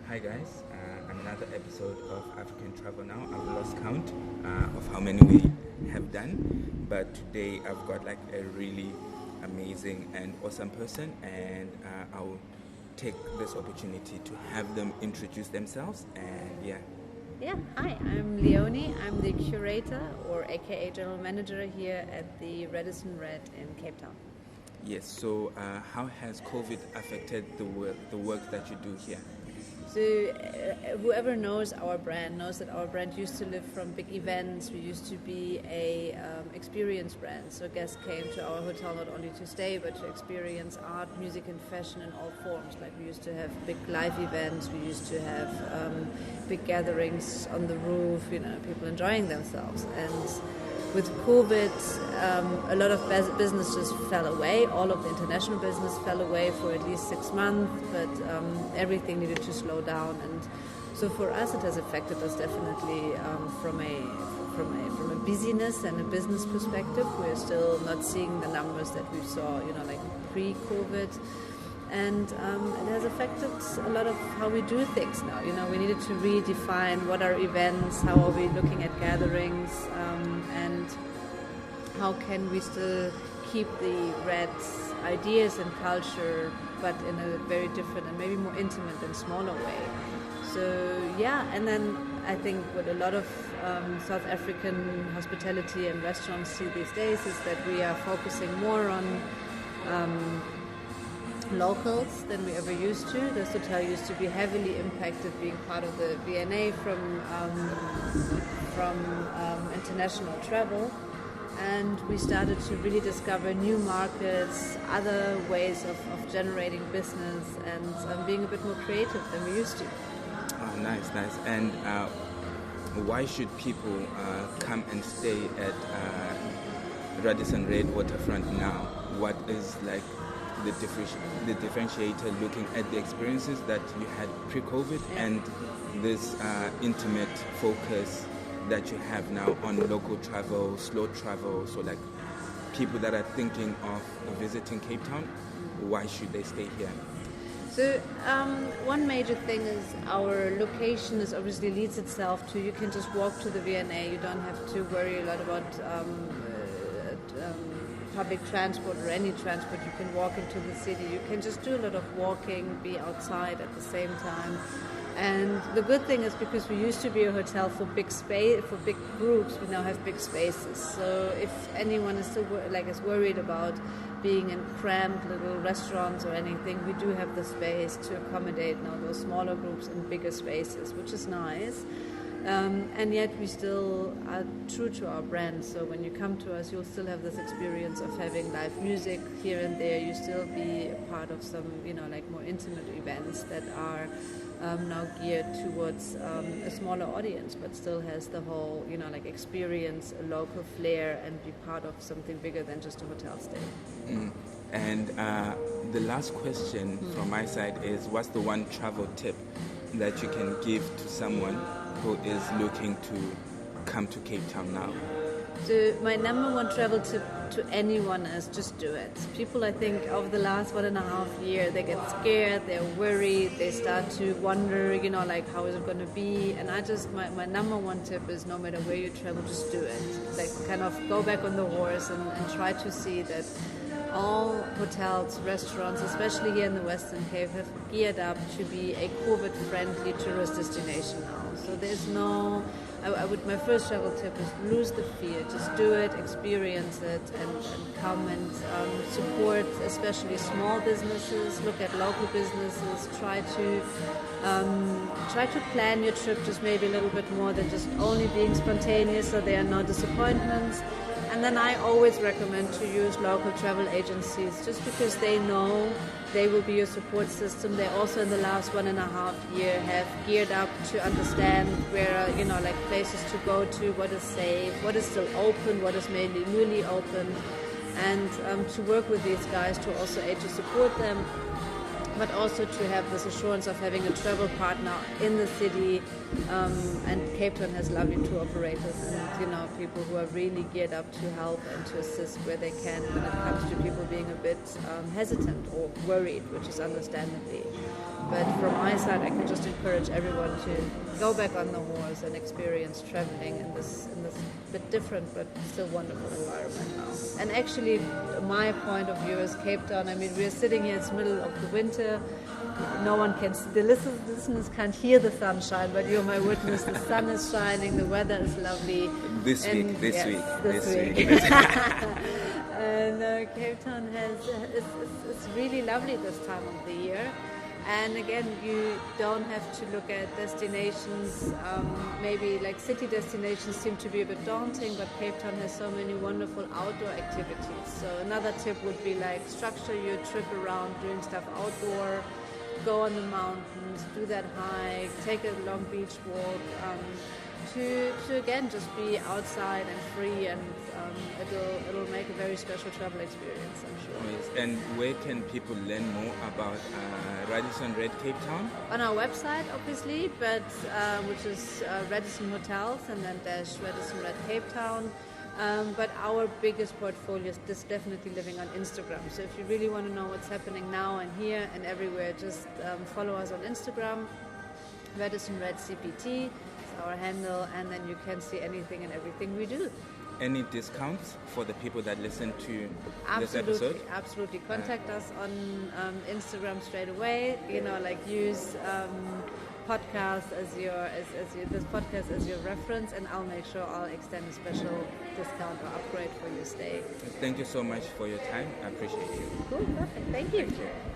Hi guys, another episode of African Travel Now. I've lost count of how many we have done, but today I've got like a really amazing and awesome person, and I'll take this opportunity to have them introduce themselves. And Yeah, hi, I'm Leonie. I'm the curator, or aka general manager, here at the Radisson Red in Cape Town. yes. So, how has COVID affected the work that you do here? So, whoever knows our brand knows that our brand used to live from big events. We used to be a experience brand. So guests came to our hotel not only to stay, but to experience art, music, and fashion in all forms. Like we used to have big live events. We used to have big gatherings on the roof. People enjoying themselves. And with COVID, a lot of businesses fell away. All of the international business fell away for at least 6 months, but everything needed to slow down. And so for us, it has affected us definitely from a busyness and a business perspective. We're still not seeing the numbers that we saw, like pre-COVID. And it has affected a lot of how we do things now. We needed to redefine what are events, how are we looking at gatherings, and how can we still keep the Red's ideas and culture, but in a very different and maybe more intimate and smaller way. So and then I think what a lot of South African hospitality and restaurants see these days is that we are focusing more on locals than we ever used to. This hotel used to be heavily impacted, being part of the V&A from international travel, and we started to really discover new markets, other ways of generating business, and being a bit more creative than we used to. Oh, nice. And why should people come and stay at Radisson Red Waterfront now? What is like the differentiator looking at the experiences that you had pre-COVID and this intimate focus that you have now on local travel, slow travel? So like people that are thinking of visiting Cape Town, why should they stay here? So one major thing is our location is obviously leads itself to, you can just walk to the V&A. You don't have to worry a lot about public transport or any transport. You can walk into the city. You can just do a lot of walking, be outside at the same time. And the good thing is, because we used to be a hotel for big groups, we now have big spaces. So if anyone is still is worried about being in cramped little restaurants or anything, we do have the space to accommodate now those smaller groups in bigger spaces, which is nice. And yet we still are true to our brand. So when you come to us, you'll still have this experience of having live music here and there. You still be a part of some, more intimate events that are now geared towards a smaller audience, but still has the whole, experience, a local flair, and be part of something bigger than just a hotel stay. And the last question from my side is, what's the one travel tip that you can give to someone who is looking to come to Cape Town now? So my number one travel tip to anyone is just do it. People, I think, over the last 1.5 years, they get scared, they're worried, they start to wonder, how is it going to be? And my number one tip is, no matter where you travel, just do it. Kind of go back on the horse and try to see that all hotels, restaurants, especially here in the Western Cape, have geared up to be a COVID-friendly tourist destination now. So there's my first travel tip is lose the fear. Just do it, experience it, and come and support, especially small businesses. Look at local businesses. Try to plan your trip just maybe a little bit more than just only being spontaneous, so there are no disappointments. And then I always recommend to use local travel agencies, just because they know they will be your support system. They also, in the last 1.5 years, have geared up to understand where, places to go to, what is safe, what is still open, what is mainly newly opened, and to work with these guys to also to support them, but also to have this assurance of having a travel partner in the city. And Cape Town has lovely tour operators and people who are really geared up to help and to assist where they can when it comes to people being a bit hesitant or worried, which is understandably. But from my side, I can just encourage everyone to go back on the horse and experience traveling in this bit different but still wonderful environment now. And actually, my point of view is Cape Town. I mean, we're sitting here, it's middle of the winter. No one can, the listeners can't hear the sunshine, but you're my witness. The sun is shining, the weather is lovely. This week. And Cape Town is really lovely this time of the year. And again, you don't have to look at destinations, maybe like city destinations seem to be a bit daunting, but Cape Town has so many wonderful outdoor activities. So another tip would be like structure your trip around doing stuff outdoor, go on the mountains, do that hike, take a long beach walk, to again just be outside and free, and it'll make a very special travel experience, I'm sure. Yes. And where can people learn more about Radisson Red Cape Town? On our website, obviously, but which is Radisson Hotels and then dash Radisson Red Cape Town. But our biggest portfolio is definitely living on Instagram. So if you really want to know what's happening now and here and everywhere, just follow us on Instagram, Radisson Red CPT. Our handle, and then you can see anything and everything we do. Any discounts for the people that listen to this episode? Absolutely. Contact us on Instagram straight away. You know, like use podcast this podcast as your reference, and I'll make sure I'll extend a special discount or upgrade for your stay. Thank you so much for your time. I appreciate you. Cool. Perfect. Thank you.